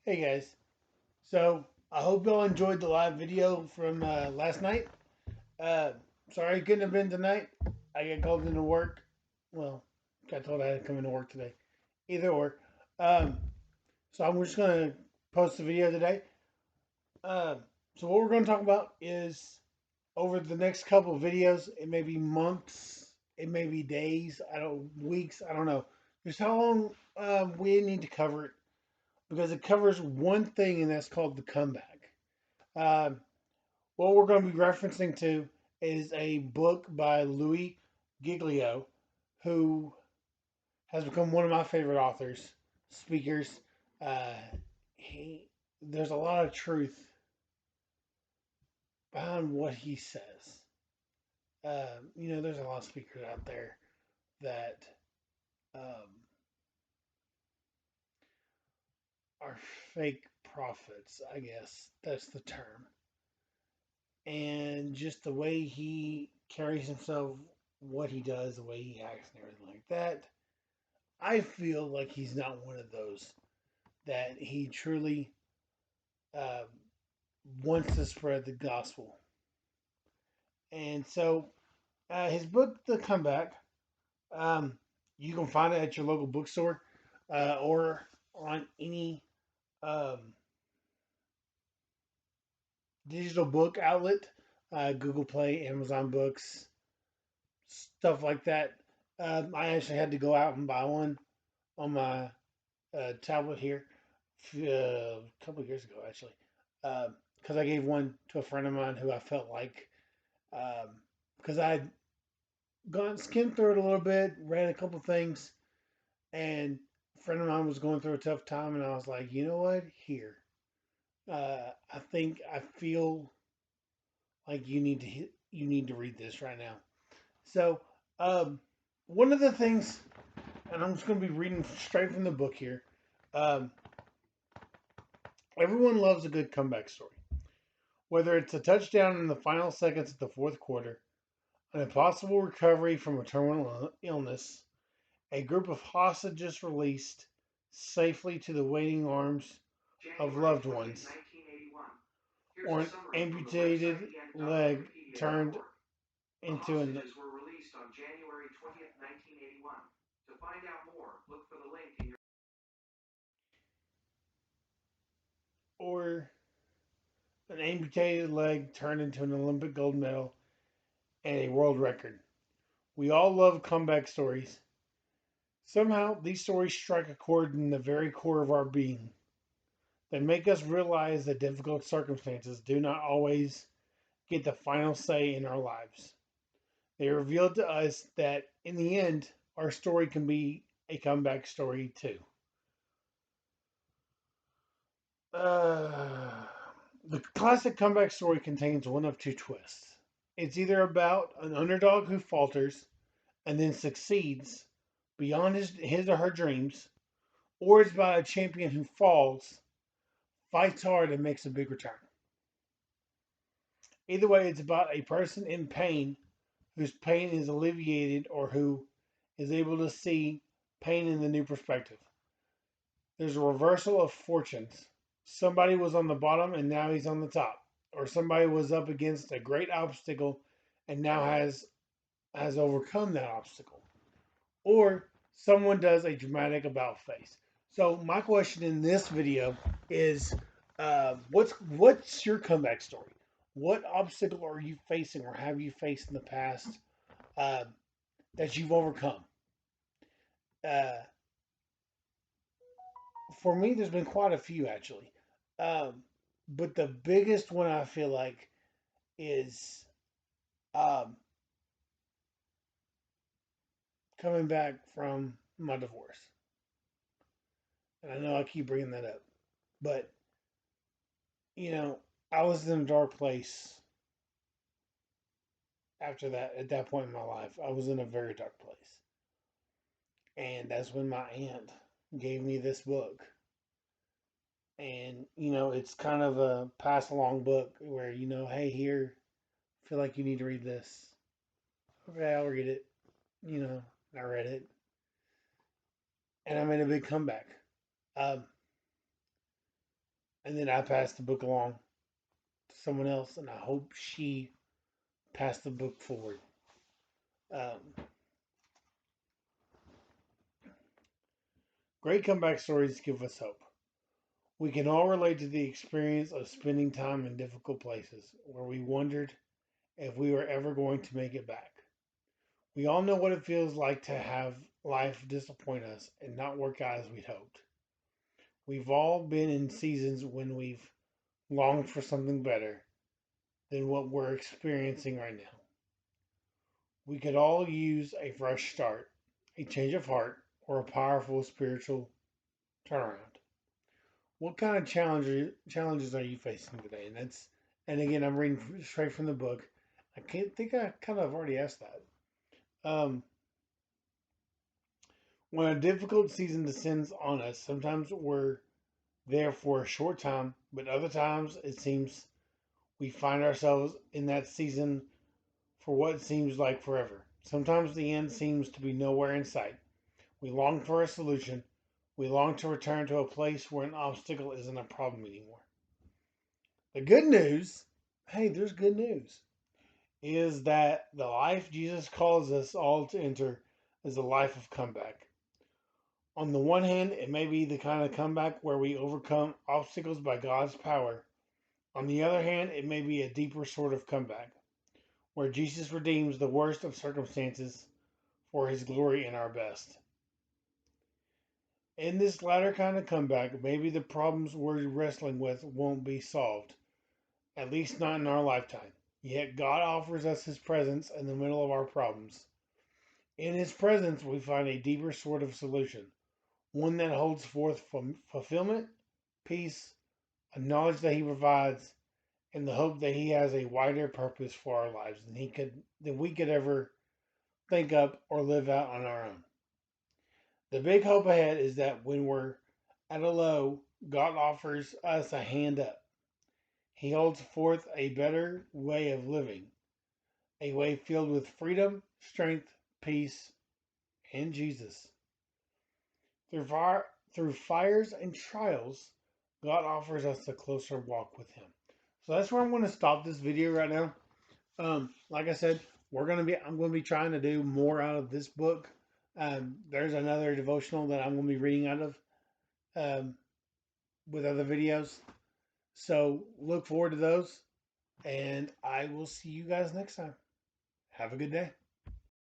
Hey guys, so I hope y'all enjoyed the live video from last night. Uh, Sorry I couldn't have been tonight. I got called into work. Well, got told I had to come into work today. Either or. Um, so I'm just gonna post the video today. Uh, so what we're gonna talk about is over the next couple of videos. It may be months. It may be days. I don't weeks. I don't know. Just how long we need to cover it because it covers one thing, and that's called the comeback. Um, what we're going to be referencing to is a book by Louie Giglio, who has become one of my favorite authors, speakers. Uh, he There's a lot of truth behind what he says. There's a lot of speakers out there that um, are fake prophets. I guess that's the term. And just the way he carries himself, what he does, the way he acts, and everything like that. I feel like he's not one of those that he truly uh, wants to spread the gospel. And so his book, The Comeback, um, you can find it at your local bookstore or on any um, digital book outlet, Google Play, Amazon Books, stuff like that. I actually had to go out and buy one on my tablet here a couple of years ago, actually, because I gave one to a friend of mine who I felt like, because I'd gone skimmed through it a little bit, read a couple things, and a friend of mine was going through a tough time, and I was like, you know what, here, I feel like you need to read this right now. So, um, one of the things, and I'm just going to be reading straight from the book here. Um, Everyone loves a good comeback story. Whether it's a touchdown in the final seconds of the fourth quarter, an impossible recovery from a terminal illness, a group of hostages released safely to the waiting arms of loved ones, or an amputated leg turned into an or an amputated leg turned into an Olympic gold medal and a world record. We all love comeback stories. Somehow, these stories strike a chord in the very core of our being. They make us realize that difficult circumstances do not always get the final say in our lives. They reveal to us that, in the end, our story can be a comeback story too. Uh, the classic comeback story contains one of two twists. It's either about an underdog who falters and then succeeds beyond his or her dreams, or it's about a champion who falls, fights hard, and makes a big return. Either way, it's about a person in pain whose pain is alleviated or who is able to see pain in the new perspective. There's a reversal of fortunes. Somebody was on the bottom and now he's on the top, or somebody was up against a great obstacle and now has overcome that obstacle, or someone does a dramatic about face. So my question in this video is, what's your comeback story? What obstacle are you facing, or have you faced in the past uh, that you've overcome? Uh, for me, there's been quite a few actually, um, but the biggest one I feel like is um, coming back from my divorce. And I know I keep bringing that up, but you know, I was in a dark place after that. At that point in my life, I was in a very dark place, and that's when my aunt gave me this book. And it's kind of a pass along book where hey, here, feel like you need to read this. Okay, I'll read it. You know, I read it, and I made a big comeback. Um, and then I passed the book along to someone else, and I hope she passed the book forward. Um, Great comeback stories give us hope. We can all relate to the experience of spending time in difficult places where we wondered if we were ever going to make it back. We all know what it feels like to have life disappoint us and not work out as we'd hoped. We've all been in seasons when we've longed for something better than what we're experiencing right now. We could all use a fresh start, a change of heart, or a powerful spiritual turnaround. What kind of challenges are you facing today? And again, I'm reading straight from the book. I can't think I kind of already asked that. Um, when a difficult season descends on us, sometimes we're there for a short time, but other times it seems we find ourselves in that season for what seems like forever. Sometimes the end seems to be nowhere in sight. We long for a solution. We long to return to a place where an obstacle isn't a problem anymore. The good news, hey, there's good news, is that the life Jesus calls us all to enter is a life of comeback. On the one hand, it may be the kind of comeback where we overcome obstacles by God's power. On the other hand, it may be a deeper sort of comeback, where Jesus redeems the worst of circumstances for his glory and our best. In this latter kind of comeback, maybe the problems we're wrestling with won't be solved, at least not in our lifetime. Yet God offers us his presence in the middle of our problems. In his presence, we find a deeper sort of solution, one that holds forth fulfillment, peace, a knowledge that he provides, and the hope that he has a wider purpose for our lives than we could ever think up or live out on our own. The big hope ahead is that when we're at a low, God offers us a hand up. He holds forth a better way of living, a way filled with freedom, strength, peace, and Jesus. Through, through fires and trials, God offers us a closer walk with Him. So that's where I'm going to stop this video right now. Like I said, I'm going to be trying to do more out of this book. There's another devotional that I'm going to be reading out of um, with other videos. So look forward to those, and I will see you guys next time. Have a good day.